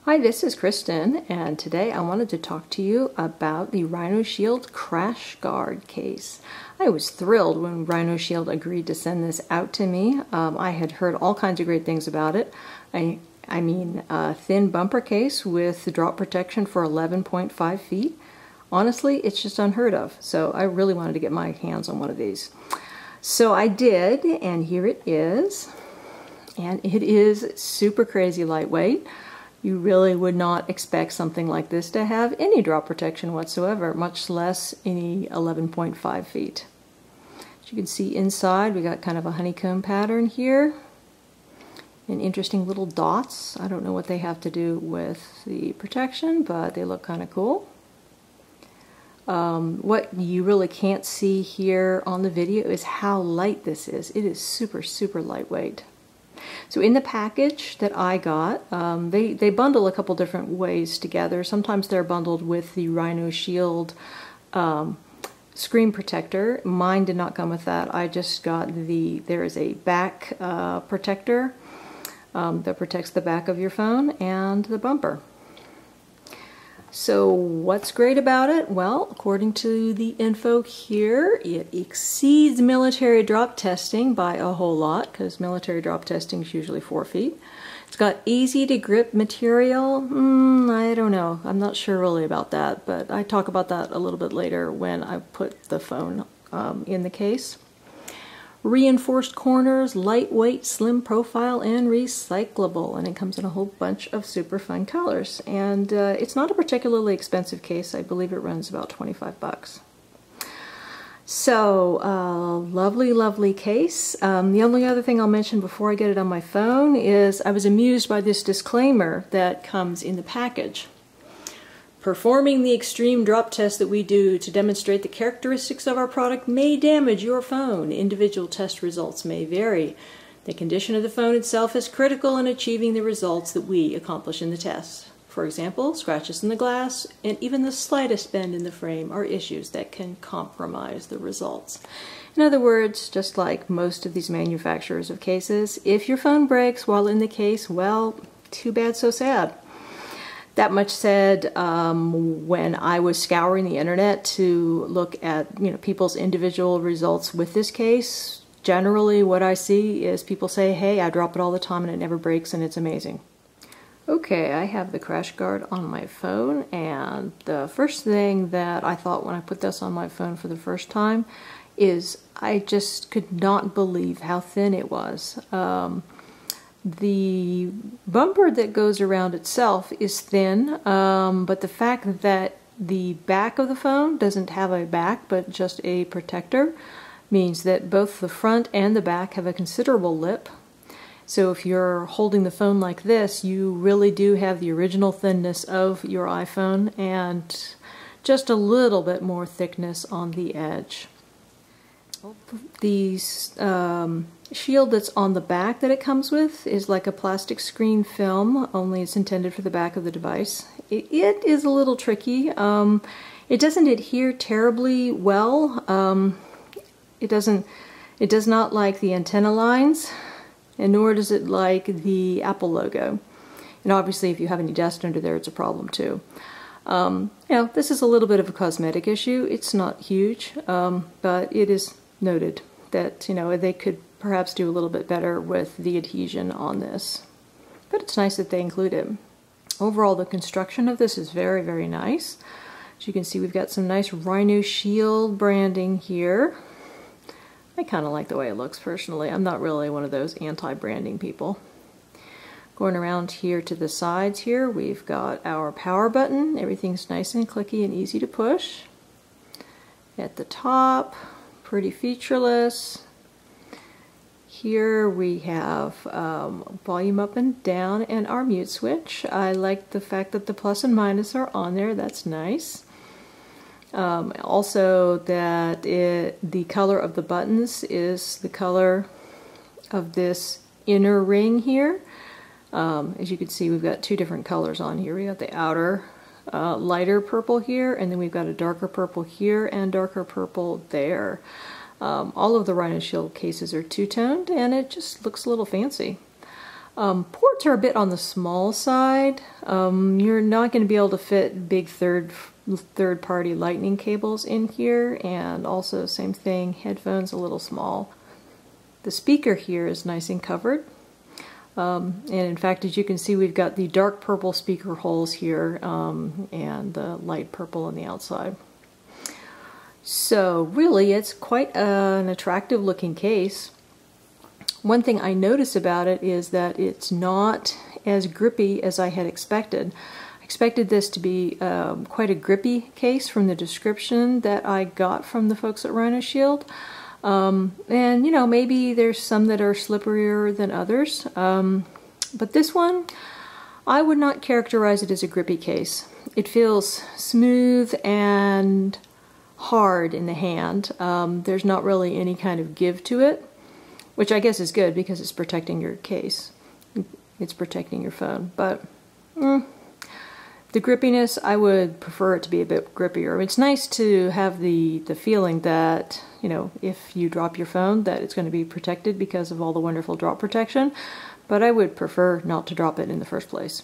Hi, this is Kristen, and today I wanted to talk to you about the Rhinoshield Crash Guard case. I was thrilled when Rhinoshield agreed to send this out to me. I had heard all kinds of great things about it. I mean, a thin bumper case with drop protection for 11.5 feet. Honestly, it's just unheard of, so I really wanted to get my hands on one of these. So I did, and here it is. And it is super crazy lightweight. You really would not expect something like this to have any drop protection whatsoever, much less any 11.5 feet. As you can see inside, we got kind of a honeycomb pattern here and interesting little dots. I don't know what they have to do with the protection, but they look kind of cool. What you really can't see here on the video is how light this is. It is super, super lightweight. So in the package that I got, they bundle a couple different ways together. Sometimes they're bundled with the Rhinoshield screen protector. Mine did not come with that. I just got there is a back protector that protects the back of your phone and the bumper. So what's great about it? Well, according to the info here, it exceeds military drop testing by a whole lot, because military drop testing is usually 4 feet. It's got easy to grip material. I don't know. I'm not sure really about that, but I talk about that a little bit later when I put the phone in the case. Reinforced corners, lightweight, slim profile, and recyclable. And it comes in a whole bunch of super fun colors. And it's not a particularly expensive case. I believe it runs about 25 bucks. So, lovely, lovely case. The only other thing I'll mention before I get it on my phone is I was amused by this disclaimer that comes in the package. Performing the extreme drop test that we do to demonstrate the characteristics of our product may damage your phone. Individual test results may vary. The condition of the phone itself is critical in achieving the results that we accomplish in the test. For example, scratches in the glass and even the slightest bend in the frame are issues that can compromise the results. In other words, just like most of these manufacturers of cases, if your phone breaks while in the case, well, too bad, so sad. That much said, when I was scouring the internet to look at people's individual results with this case, generally what I see is people say, hey, I drop it all the time and it never breaks and it's amazing. Okay, I have the Crash Guard on my phone, and the first thing that I thought when I put this on my phone for the first time is I just could not believe how thin it was. The bumper that goes around itself is thin, but the fact that the back of the phone doesn't have a back but just a protector means that both the front and the back have a considerable lip. So if you're holding the phone like this, you really do have the original thinness of your iPhone and just a little bit more thickness on the edge. The shield that's on the back that it comes with is like a plastic screen film, only it's intended for the back of the device. It is a little tricky. It doesn't adhere terribly well. It does not like the antenna lines, and nor does it like the Apple logo. And obviously if you have any dust under there, it's a problem too. This is a little bit of a cosmetic issue. It's not huge, but it is noted that they could perhaps do a little bit better with the adhesion on this. But it's nice that they include it. Overall, the construction of this is very, very nice. As you can see, we've got some nice Rhinoshield branding here. I kind of like the way it looks personally. I'm not really one of those anti-branding people. Going around here to the sides here, we've got our power button. Everything's nice and clicky and easy to push. At the top, pretty featureless. Here we have volume up and down and our mute switch. I like the fact that the plus and minus are on there. That's nice. Also that the color of the buttons is the color of this inner ring here. As you can see, we've got two different colors on here. We got the outer lighter purple here, and then we've got a darker purple here and darker purple there. All of the Rhinoshield cases are two-toned, and it just looks a little fancy. Ports are a bit on the small side. You're not going to be able to fit big third-party lightning cables in here, and also same thing, headphones a little small. The speaker here is nice and covered. And in fact, as you can see, we've got the dark purple speaker holes here and the light purple on the outside. So really, it's quite an attractive looking case. One thing I notice about it is that it's not as grippy as I had expected. I expected this to be quite a grippy case from the description that I got from the folks at Rhinoshield. And you know, maybe there's some that are slipperier than others, but this one, I would not characterize it as a grippy case. It feels smooth and hard in the hand. There's not really any kind of give to it, which I guess is good because it's protecting your case. It's protecting your phone, but the grippiness, I would prefer it to be a bit grippier. It's nice to have the feeling that, you know, if you drop your phone, that it's going to be protected because of all the wonderful drop protection, but I would prefer not to drop it in the first place.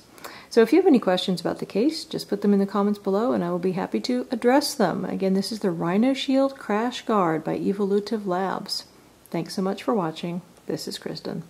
So if you have any questions about the case, just put them in the comments below and I will be happy to address them. Again, this is the Rhinoshield Crash Guard by Evolutive Labs. Thanks so much for watching. This is Kristen.